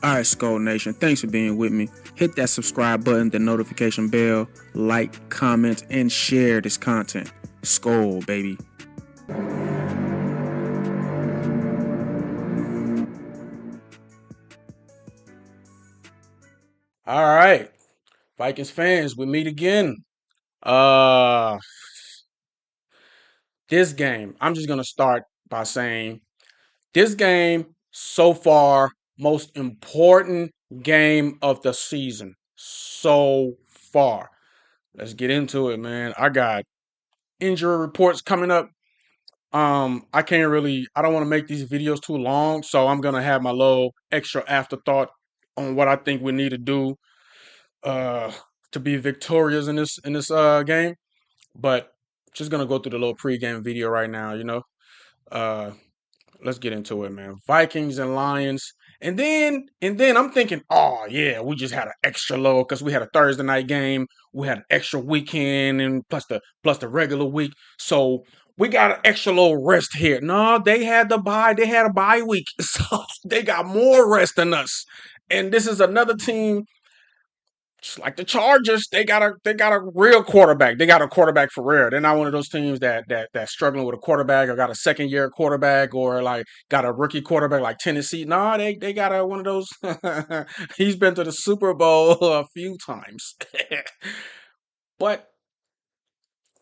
Alright, Skull Nation, thanks for being with me. Hit that subscribe button, the notification bell, like, comment, and share this content. Skull, baby. All right, Vikings fans, we meet again. Uh, this game, I'm just gonna start by saying this game so far, most important game of the season so far. Let's get into it, man. I got injury reports coming up. I don't want to make these videos too long, so I'm gonna have my little extra afterthought on what I think we need to do uh to be victorious in this game. But just gonna go through the little pregame video right now. Uh let's get into it, man. Vikings and Lions. And then I'm thinking, oh yeah, we just had an extra load because we had a Thursday night game. We had an extra weekend and plus the regular week. So we got an extra little rest here. No, they had the bye. They had a bye week. So they got more rest than us. And this is another team just like the Chargers, they got a real quarterback. They got a quarterback for real. They're not one of those teams that's struggling with a quarterback or got a second year quarterback or like got a rookie quarterback like Tennessee. No, they got one of those. He's been to the Super Bowl a few times, but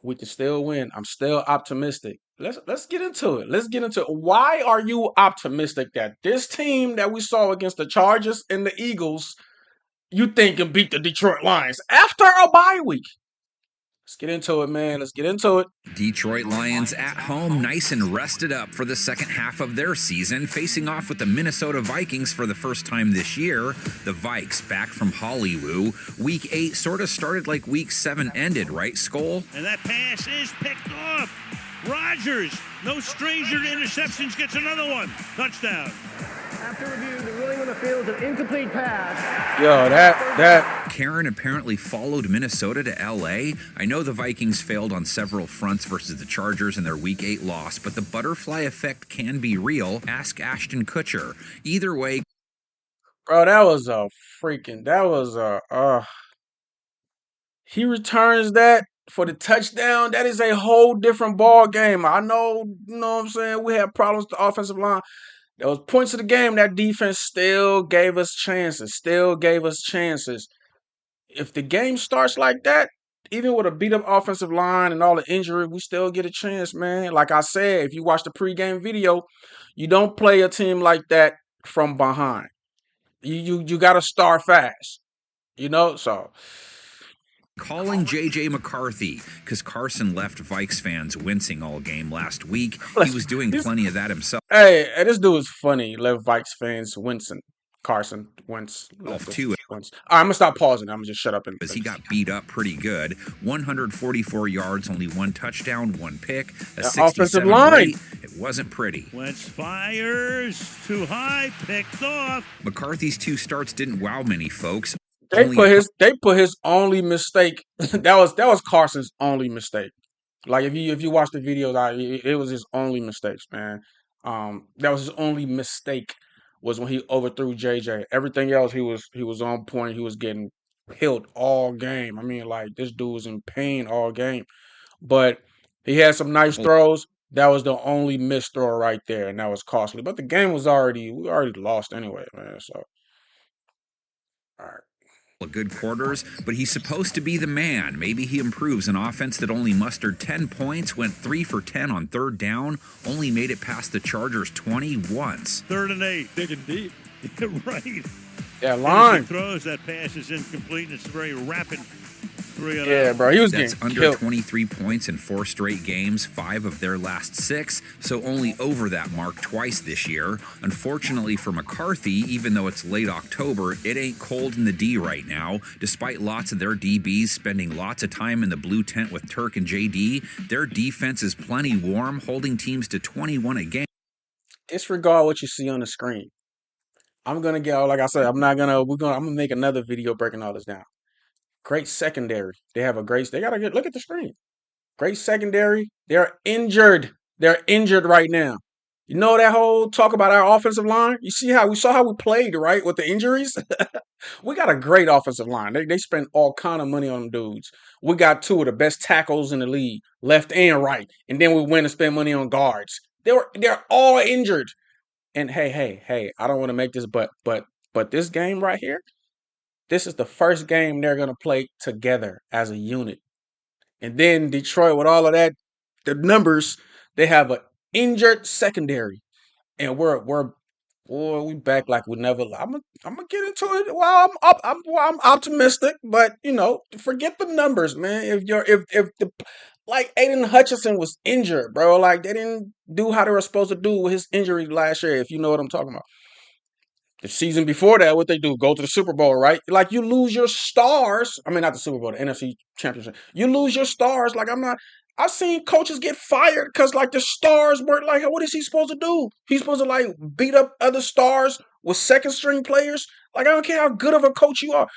we can still win. I'm still optimistic. Let's get into it. Let's get into it. Why are you optimistic that this team that we saw against the Chargers and the Eagles you think can beat the Detroit Lions after a bye week? Let's get into it, man. Let's get into it. Detroit Lions at home, nice and rested up for the second half of their season, facing off with the Minnesota Vikings for the first time this year. The Vikes back from Hollywood. Week 8 sort of started like Week 7 ended, right, Skull? And that pass is picked off. Rodgers, no stranger to interceptions, gets another one. Touchdown. After review, the ruling on the field is an incomplete pass. Yo, that Karen apparently followed Minnesota to LA. I know the Vikings failed on several fronts versus the Chargers in their Week 8 loss, but the butterfly effect can be real. Ask Ashton Kutcher. Either way, bro, he returns that for the touchdown. That is a whole different ball game. I know, you know what I'm saying? We had problems with the offensive line. There was points of the game that defense still gave us chances. If the game starts like that, even with a beat up offensive line and all the injury, we still get a chance, man. Like I said, if you watch the pregame video, you don't play a team like that from behind. You got to start fast, So calling J.J. McCarthy, because Carson left Vikes fans wincing all game last week. He was doing plenty of that himself. Hey, this dude is funny. Left Vikes fans wincing. Carson Wentz. Too. All right, I'm gonna stop pausing. I'm gonna just shut up and. He got beat up pretty good. 144 yards, only one touchdown, one pick. A 67 offensive line. Rate. It wasn't pretty. Wentz fires too high, picked off. McCarthy's 2 starts didn't wow many folks. They put his only mistake. that was Carson's only mistake. Like if you watch the video, it was his only mistakes, man. That was his only mistake was when he overthrew JJ. Everything else he was on point. He was getting killed all game. I mean, like this dude was in pain all game. But he had some nice throws. That was the only missed throw right there, and that was costly. But the game we already lost anyway, man. So all right. Good quarters, but he's supposed to be the man. Maybe he improves. An offense that only mustered 10 points, went 3 for 10 on third down, only made it past the Chargers 20 once. 3rd and 8. Digging deep. Right. Yeah, line. Throws, that pass is incomplete, and it's very rapid. Yeah, bro, he was That's getting under killed. 23 points in 4 straight games, 5 of their last 6, so only over that mark twice this year. Unfortunately for McCarthy, even though it's late October, it ain't cold in the D right now. Despite lots of their DBs spending lots of time in the blue tent with Turk and JD, their defense is plenty warm, holding teams to 21 a game. Disregard what you see on the screen. I'm gonna like I said, I'm gonna make another video breaking all this down. Great secondary. They got a good look at the screen. Great secondary. They're injured. They're injured right now. You know that whole talk about our offensive line? You saw how we played, right, with the injuries? We got a great offensive line. They spend all kind of money on them dudes. We got two of the best tackles in the league, left and right. And then we went and spend money on guards. They're all injured. And hey, I don't want to make this, but this game right here, this is the first game they're gonna play together as a unit. And then Detroit, with all of that, the numbers, they have an injured secondary, and we back like we never. I'm gonna get into it. Well, I'm optimistic, but forget the numbers, man. If the like Aiden Hutchinson was injured, bro, like they didn't do how they were supposed to do with his injury last year. If you know what I'm talking about. The season before that, what they do? Go to the Super Bowl, right? Like you lose your stars. I mean, not the Super Bowl, the NFC Championship. You lose your stars. Like I've seen coaches get fired because like the stars weren't like. What is he supposed to do? He's supposed to like beat up other stars with second string players. Like I don't care how good of a coach you are.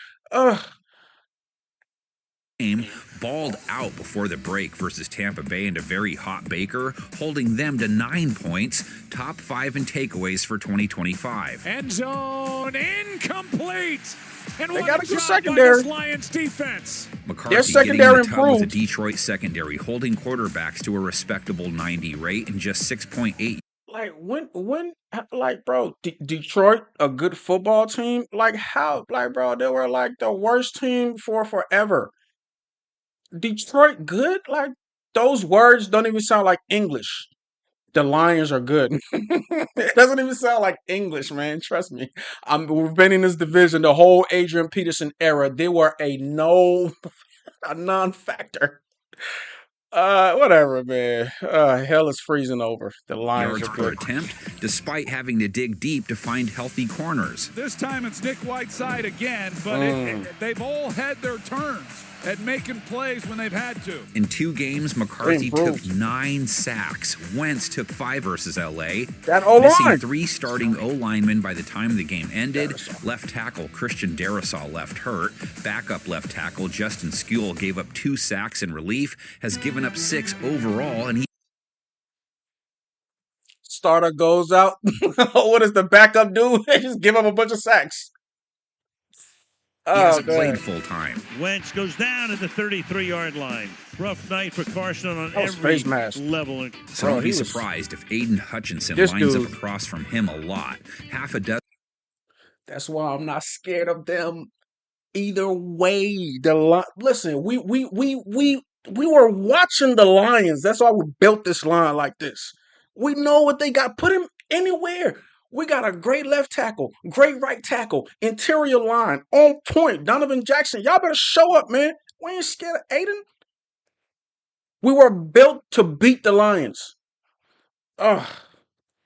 Game balled out before the break versus Tampa Bay and a very hot Baker, holding them to 9 points, top 5 in takeaways for 2025. End zone incomplete. And They what got a a good job by secondary. this Lions defense. McCarthy Their secondary getting in the tub with the improved. Detroit secondary, holding quarterbacks to a respectable 90 rate and just 6.8. Like like bro, Detroit, a good football team. Like how, like bro, they were like the worst team for forever. Detroit good? Like those words don't even sound like English. The Lions are good. It doesn't even sound like English, man. Trust me. We've been in this division the whole Adrian Peterson era. They were a non-factor. Whatever, man. Hell is freezing over. The Lions Yards are per good. attempt, despite having to dig deep to find healthy corners. This time it's Nick Whiteside again, but they've all had their turns at making plays when they've had to. In 2 games, McCarthy improved. took 9 sacks. Wentz took 5 versus LA. That O-line. Missing 3 starting O-linemen by the time the game ended. Left tackle Christian Darrisaw left hurt. Backup left tackle Justin Skule gave up 2 sacks in relief, has given up 6 overall, and he Starter goes out. What does the backup do? They just give up a bunch of sacks. hasn't God. played full-time. Wentz goes down at the 33-yard line. Rough night for Carson on That was every face mask. level. So Bro, don't be he was- surprised if Aiden Hutchinson This lines dude- up across from him a lot. Half a dozen That's why I'm not scared of them either way. Listen, we were watching the Lions. That's why we built this line like this. We know what they got. Put him anywhere. We got a great left tackle, great right tackle, interior line, on point. Donovan Jackson, y'all better show up, man. We ain't scared of Aiden. We were built to beat the Lions. Ugh.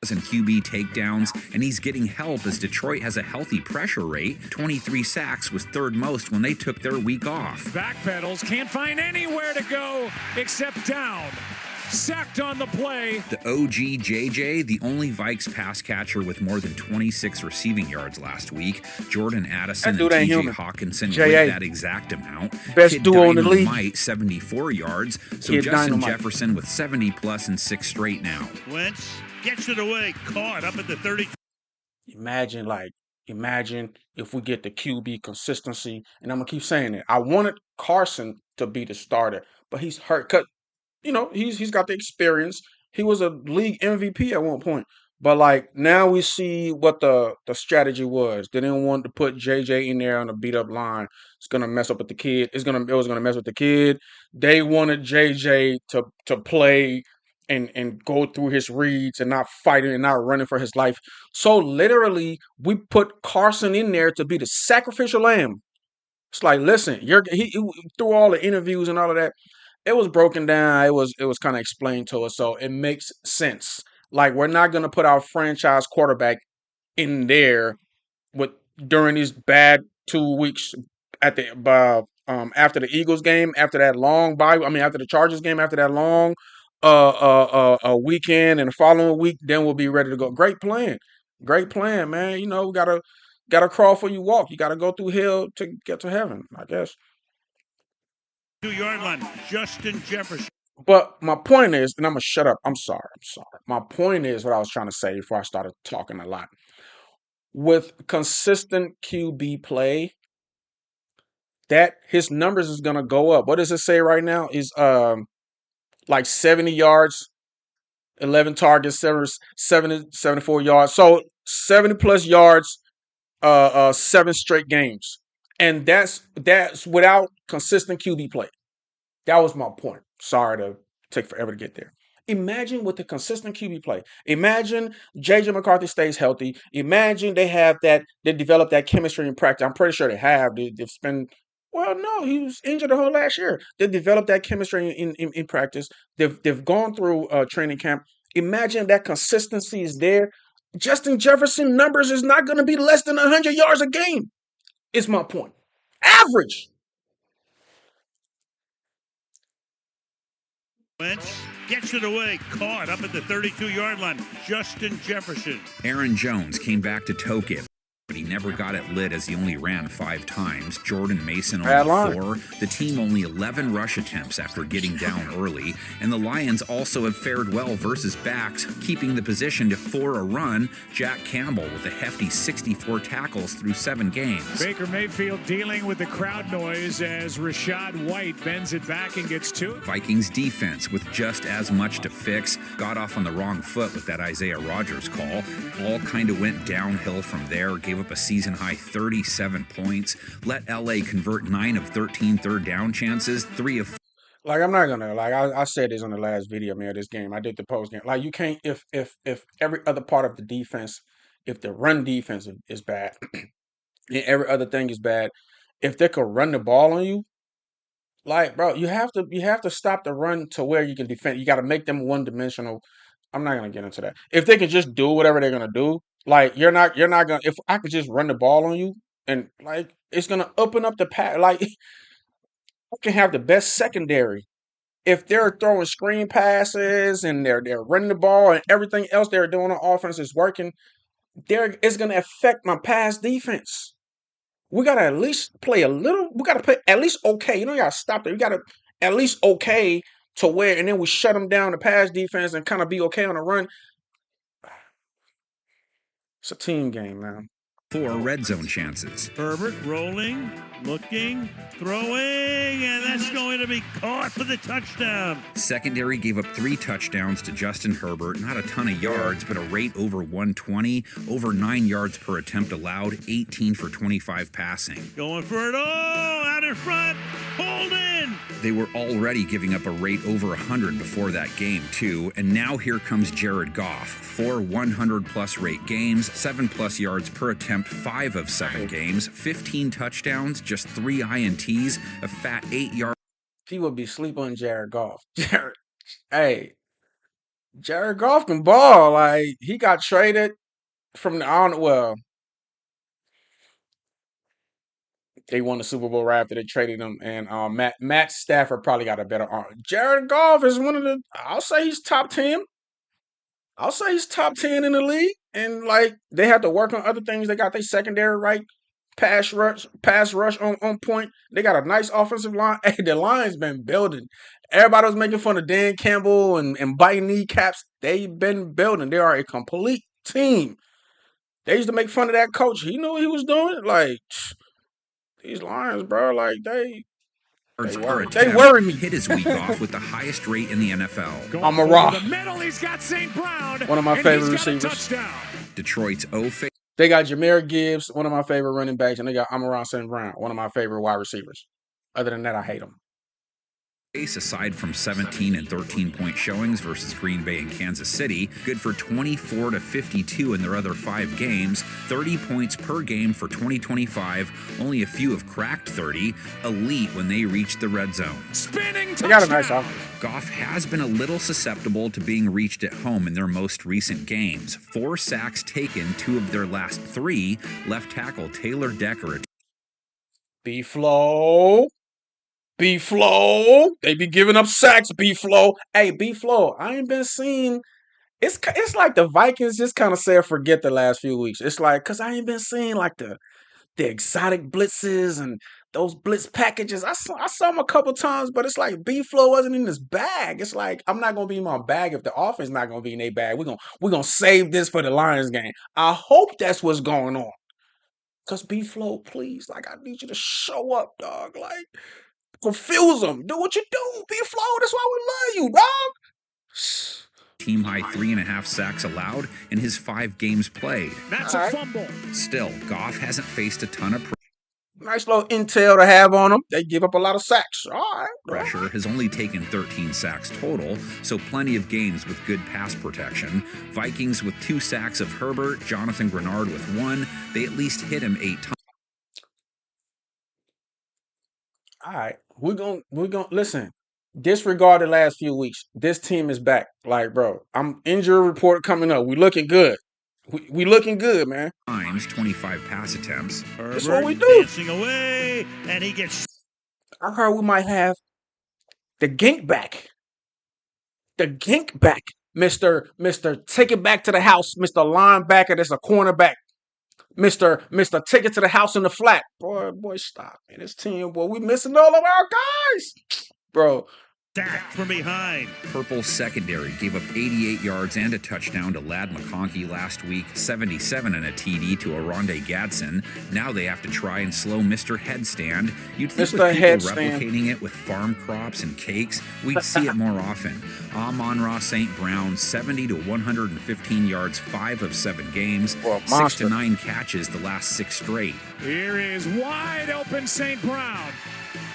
QB takedowns, and he's getting help as Detroit has a healthy pressure rate. 23 sacks was 3rd most when they took their week off. Backpedals, can't find anywhere to go except down. Sacked on the play. The OG JJ, the only Vikes pass catcher with more than 26 receiving yards last week. Jordan Addison That and dude ain't TJ human. Hawkinson J.A. with that exact amount. Best Kid duo in the league. Dynamite, 74 yards. So Kid Justin Dynamite. Jefferson with 70 plus and 6 straight now. Wentz gets it away, caught up at the 30. Imagine if we get the QB consistency, and I'm gonna keep saying it. I wanted Carson to be the starter, but he's hurt. Cause he's got the experience. He was a league MVP at one point, but like now we see what the strategy was. They didn't want to put JJ in there on a beat up line. It's gonna mess up with the kid. It was gonna mess with the kid. They wanted JJ to play and go through his reads and not fighting and not running for his life. So literally, we put Carson in there to be the sacrificial lamb. It's like, listen, he through all the interviews and all of that, it was broken down. It was kind of explained to us, so it makes sense. Like we're not gonna put our franchise quarterback in there during these bad 2 weeks after the Eagles game, after that long bye. I mean, after the Chargers game, after that long a weekend, and the following week, then we'll be ready to go. Great plan, man. We gotta crawl for you walk. You gotta go through hell to get to heaven, I guess. 2-yard line. Justin Jefferson. But my point is, and I'm gonna shut up. I'm sorry. My point is what I was trying to say before I started talking a lot. With consistent QB play, that his numbers is gonna go up. What does it say right now? Is like 70 yards, 11 targets, 74 yards. So 70 plus yards, 7 straight games, and that's without consistent QB play. That was my point. Sorry to take forever to get there. Imagine with the consistent QB play. Imagine JJ McCarthy stays healthy. Imagine they develop that chemistry in practice. I'm pretty sure they have. They've spent. Well, no, he was injured the whole last year. They developed that chemistry in practice. They've gone through training camp. Imagine that consistency is there. Justin Jefferson numbers is not going to be less than 100 yards a game. Is my point. Average. Wentz gets it away, caught up at the 32-yard line. Justin Jefferson. Aaron Jones came back to toke it, but he never got it lit as he only ran 5 times. Jordan Mason only 4. The team only 11 rush attempts after getting down early. And the Lions also have fared well versus backs, keeping the position to 4 a run. Jack Campbell with a hefty 64 tackles through 7 games. Baker Mayfield dealing with the crowd noise as Rashad White bends it back and gets 2. Vikings defense with just as much to fix. Got off on the wrong foot with that Isaiah Rodgers call. All kind of went downhill from there. Gave up a season-high 37 points. Let LA convert 9 of 13 third down chances. 3 of... Like, I'm not gonna, like, I said this on the last video, man, of this game. I did the post game. Like, you can't, if every other part of the defense, if the run defense is bad, and every other thing is bad, if they could run the ball on you, like, bro, you have to stop the run to where you can defend. You got to make them one-dimensional. I'm not gonna get into that. If they can just do whatever they're gonna do, like, you're not gonna. If I could just run the ball on you, and like, it's gonna open up the pass. Like, I can have the best secondary if they're throwing screen passes and they're running the ball and everything else they're doing on offense is working. It's gonna affect my pass defense. We gotta at least play a little. We gotta play at least okay. You don't gotta stop it. We gotta at least okay to where, and then we shut them down the pass defense and kind of be okay on the run. It's a team game, man. 4 red zone chances. Herbert rolling, looking, throwing, and that's going to be caught for the touchdown. Secondary gave up 3 touchdowns to Justin Herbert. Not a ton of yards, but a rate over 120, over 9 yards per attempt allowed, 18 for 25 passing. Going for it all, out in front, hold in. They were already giving up a rate over 100 before that game, too. And now here comes Jared Goff. 4 100-plus rate games, 7-plus yards per attempt, 5 of 7 games, 15 touchdowns, just 3 INTs, a fat 8-yard. People be sleep on Jared Goff. Jared Goff can ball. Like, he got traded from they won the Super Bowl right after they traded him, and Matt Stafford probably got a better arm. Jared Goff is one of the. I'll say he's top 10. I'll say he's top 10 in the league, and like, they have to work on other things. They got their secondary right, pass rush on point. They got a nice offensive line. Hey, the line's been building. Everybody was making fun of Dan Campbell and biting kneecaps. They've been building. They are a complete team. They used to make fun of that coach. He knew what he was doing. Like, these Lions, bro, like, they worry me. Hit his week off with the highest rate in the NFL. I'm a rock. The middle, he's got St. Brown. One of my favorite receivers. Detroit's They got Jahmyr Gibbs, one of my favorite running backs, and they got Amon-Ra St. Brown, one of my favorite wide receivers. Other than that, I hate them. Aside from 17 and 13-point showings versus Green Bay and Kansas City, good for 24 to 52 in their other 5 games, 30 points per game for 2025. Only a few have cracked 30. Elite when they reach the red zone. Spinning touchdown. They got a nice offense. Goff has been a little susceptible to being reached at home in their most recent games. 4 sacks taken, 2 of their last 3. Left tackle Taylor Decker. B-Flow. B-Flow. They be giving up sacks, B-Flow. Hey, B-Flow, I ain't been seeing. It's like the Vikings just kind of said forget the last few weeks. It's like, because I ain't been seeing like the exotic blitzes and those blitz packages. I saw them a couple times, but it's like B-Flow wasn't in his bag. It's like I'm not gonna be in my bag if the offense not gonna be in their bag. We're gonna save this for the Lions game. I hope that's what's going on. Cause B-Flow, please, like I need you to show up, dog. Like confuse them. Do what you do, B-Flow. That's why we love you, dog. Team high 3.5 sacks allowed in his 5 games played. That's a fumble. Still, Goff hasn't faced a ton of Nice little intel to have on them. They give up a lot of sacks. All right. pressure, has only taken 13 sacks total, so plenty of games with good pass protection. Vikings with 2 sacks of Herbert, Jonathan Grenard with 1. They at least hit him 8 times. All right. We're gonna listen. Disregard the last few weeks. This team is back. Like, bro, I'm injury report coming up. We looking good. We looking good, man. 25 pass attempts. That's what we do. Dancing away, and he gets. I heard we might have the gink back. The gink back. Mr. Take it back to the house. Mr. Linebacker that's a cornerback. Mr. Take it to the house in the flat. Boy, stop, man. This team, boy, we missing all of our guys. Bro. Sacked from behind. Purple secondary gave up 88 yards and a touchdown to Ladd McConkey last week, 77 and a TD to Aronde Gadsden. Now they have to try and slow Mr. Headstand. You'd think with people replicating it with farm crops and cakes, we'd see it more often. Amon-Ra St. Brown, 70 to 115 yards, 5 of 7 games, 6 to 9 catches the last 6 straight. Here is wide open St. Brown.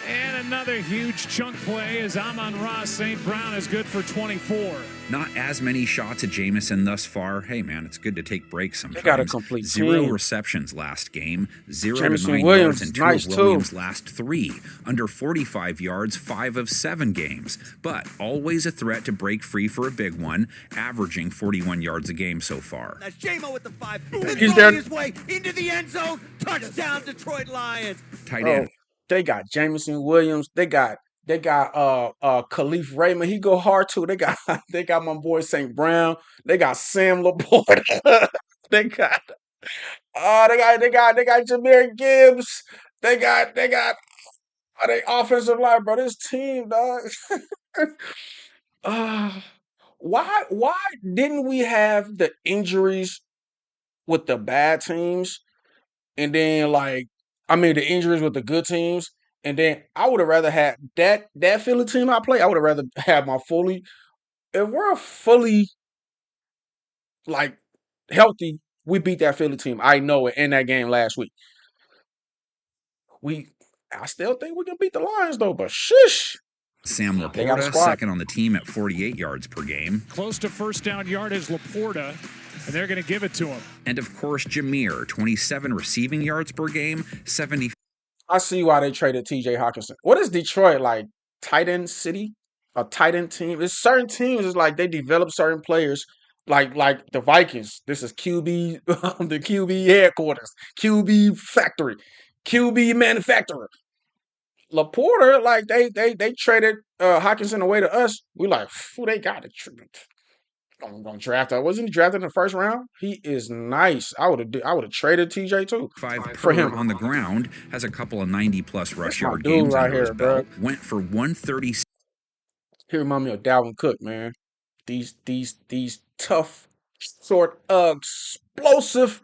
And another huge chunk play as Amon-Ra St. Brown is good for 24. Not as many shots at Jamison thus far. Hey, man, it's good to take breaks sometimes. They got a complete 0 team. receptions last game, 0 Jamison to 9 Williams, yards, and 2 nice of too. Williams' last 3. Under 45 yards, 5 of 7 games. But always a threat to break free for a big one, averaging 41 yards a game so far. That's J-Mo with the 5. He's there. His way into the end zone. Touchdown, Detroit Lions. Tight end. They got Jameson Williams. They got Khalif Raymond. He go hard too. They got my boy St. Brown. They got Sam Laporte. they got Jameer Gibbs. They got they offensive line, bro. This team, dog. Why didn't we have the injuries with the bad teams, and then the injuries with the good teams, and then I would have rather had that Philly team I play. I would have rather had my fully. If we're fully healthy, we beat that Philly team. I know it in that game last week. I still think we can beat the Lions though, but shush. Sam They got a Laporta, squad. second on the team at 48 yards per game. Close to first down yardage, Laporta, and they're going to give it to him. And of course, Jameer, 27 receiving yards per game, 70. I see why they traded T.J. Hawkinson. What is Detroit like? Tight end city, a tight end team. It's certain teams. It's like they develop certain players, like the Vikings. This is QB, the QB headquarters, QB factory, QB manufacturer. Laporta, like they traded Hawkinson away to us. We like, who they got? I'm gonna draft that. Wasn't he drafted in the first round? He is nice. I would have traded TJ too. 5 for per him. on the ground, has a couple of 90-plus rush That's my yard dude games right under his here, bro. belt. Went for 136 He remind me of Dalvin Cook, man. These tough, short, explosive.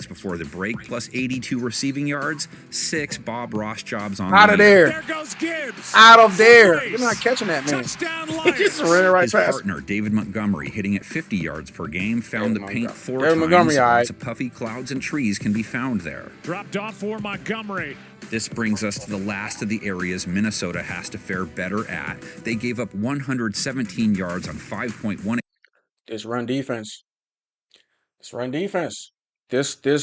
before the break, plus 82 receiving yards, 6 Bob Ross jobs on Out the of year. there. There goes Gibbs. Out of there. Race. You're not catching that, man. Touchdown He Lions. just ran right His past. partner, David Montgomery, hitting at 50 yards per game, found the David paint Montgomery. 4 David times. Montgomery, all Lots right. of puffy clouds and trees can be found there. Dropped off for Montgomery. This brings us to the last of the areas Minnesota has to fare better at. They gave up 117 yards on 5.1. This run defense. This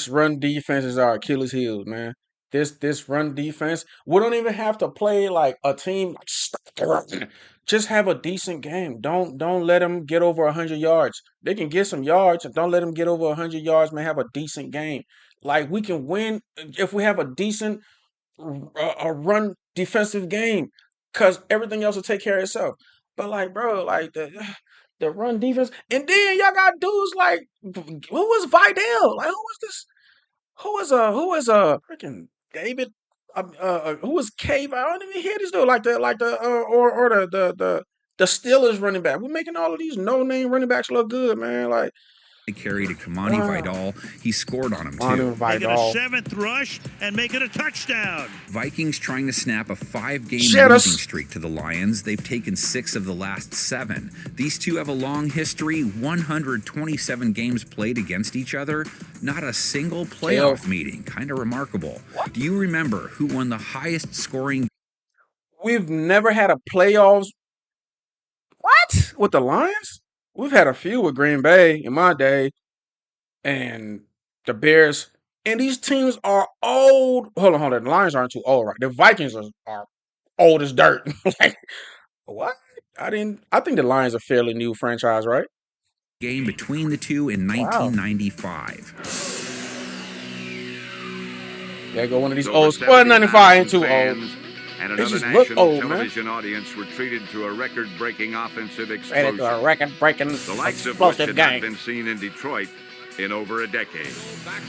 run defense is our Achilles heel, man. This run defense. We don't even have to play like a team. Just have a decent game. Don't let them get over 100 yards. They can get some yards. Don't let them get over 100 yards, man. Have a decent game. Like we can win if we have a decent a run defensive game, because everything else will take care of itself. But like, bro, like the run defense, and then y'all got dudes like who was Vidal? Like who was this? Who is freaking David? Who was Cave? I don't even hear this dude or the Steelers running back. We're making all of these no name running backs look good, man. Like carry to Kamani Vidal. He scored on him too. Make it a 7th rush and make it a touchdown. Vikings trying to snap a 5-game Shit losing us. streak to the Lions. They've taken 6 of the last 7. These two have a long history, 127 games played against each other. Not a single playoff meeting. Kind of remarkable. Do you remember who won the highest scoring? We've never had a playoffs. What? With the Lions? We've had a few with Green Bay in my day and the Bears. And these teams are old. Hold on. The Lions aren't too old, right? The Vikings are old as dirt. Like, what? I think the Lions are a fairly new franchise, right? Game between the two in 1995. There go one of these old. Well, 95 ain't too old. And They another just look national old, man. television audience were treated to a record-breaking offensive Straight explosion. into a record-breaking The likes of which explosive had not game. been seen in Detroit in over a decade.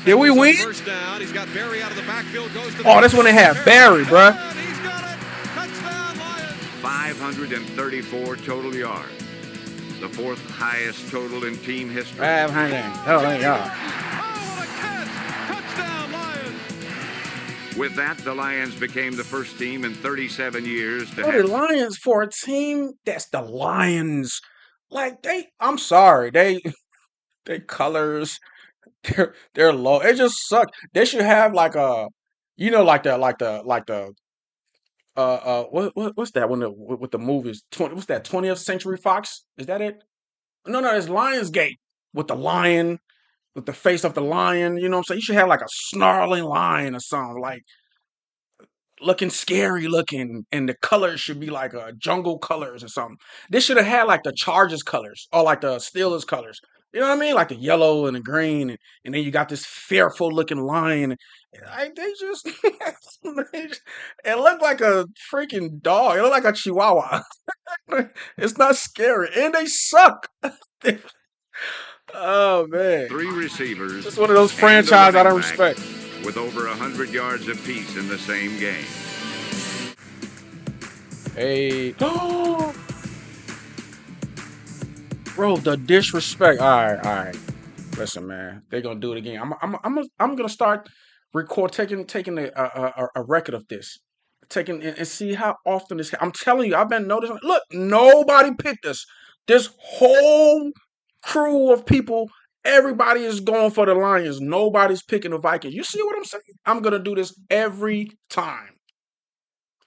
Did we win? First down. He's got Barry out of the backfield. Goes to Oh, that's when they had Barry, bruh. And he's got it. Touchdown, Lions. 534 total yards. The 4th highest total in team history. 500. Oh, there you are. Oh, what a catch. Touchdown, Lions. With that, the Lions became the first team in 37 years to Oh, the have Lions for a team that's the Lions. Like I'm sorry, they colors, they're low. It just suck. They should have like a, what's that one with the movies? What's that? 20th Century Fox? Is that it? No, it's Lionsgate with the lion, with the face of the lion. You know what I'm saying? You should have like a snarling lion or something, like looking scary looking, and the colors should be like jungle colors or something. This should have had like the Chargers colors or like the Steelers colors. You know what I mean? Like the yellow and the green, and then you got this fearful looking lion. They just it looked like a freaking dog. It looked like a chihuahua. It's not scary, and they suck. Oh man, 3 receivers. it's one of those and a franchises I don't running back respect. with over 100 yards apiece in the same game. Hey, bro, the disrespect. All right. Listen, man, they're gonna do it again. I'm gonna start taking a record of this, taking and see how often this. I'm telling you, I've been noticing. Look, nobody picked us. This whole crew of people, everybody is going for the Lions. Nobody's picking the Vikings. You see what I'm saying? I'm gonna do this every time.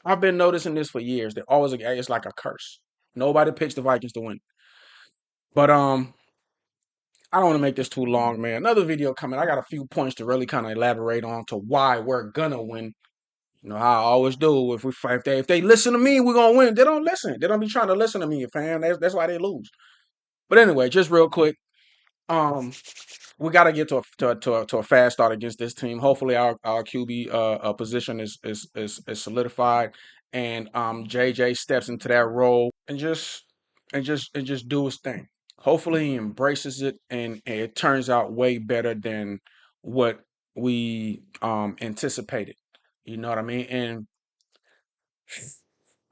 I've been noticing this for years. They always it's like a curse. Nobody picks the Vikings to win. But I don't want to make this too long, man. Another video coming. I got a few points to really kind of elaborate on to why we're gonna win. You know how I always do. If they listen to me, we're gonna win. They don't listen. They don't be trying to listen to me, fam. That's why they lose. But anyway, just real quick. We got to get to a fast start against this team. Hopefully, our QB position is solidified, and JJ steps into that role and just do his thing. Hopefully, he embraces it, and it turns out way better than what we anticipated. You know what I mean? And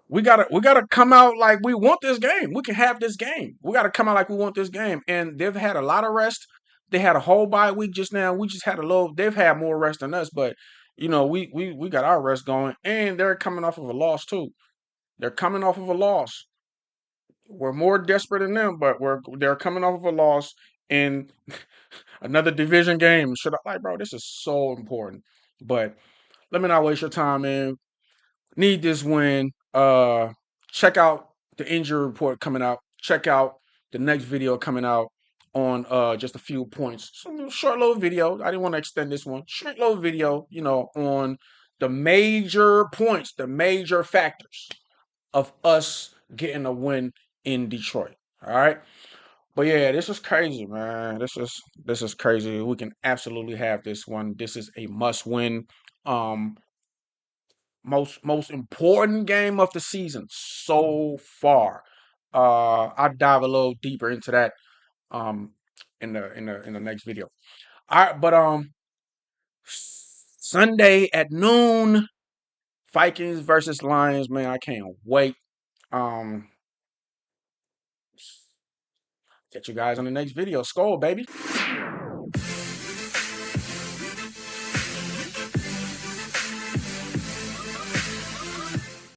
we gotta come out like we want this game. We can have this game. We gotta come out like we want this game. And they've had a lot of rest. They had a whole bye week just now. We just had a little. They've had more rest than us, but we got our rest going, and they're coming off of a loss too. They're coming off of a loss. We're more desperate than them, but they're coming off of a loss in another division game. Bro? This is so important. But let me not waste your time, man. Need this win. Check out the injury report coming out. Check out the next video coming out on just a few points. Some short little video. I didn't want to extend this one. Short little video, on the major points, the major factors of us getting a win in Detroit. All right. But yeah, this is crazy, man. This is crazy. We can absolutely have this one. This is a must win. Most important game of the season so far. I'll dive a little deeper into that in the next video. All right, but Sunday at noon, Vikings versus Lions, man, I can't wait. Um, Catch you guys on the next video. Skol, baby.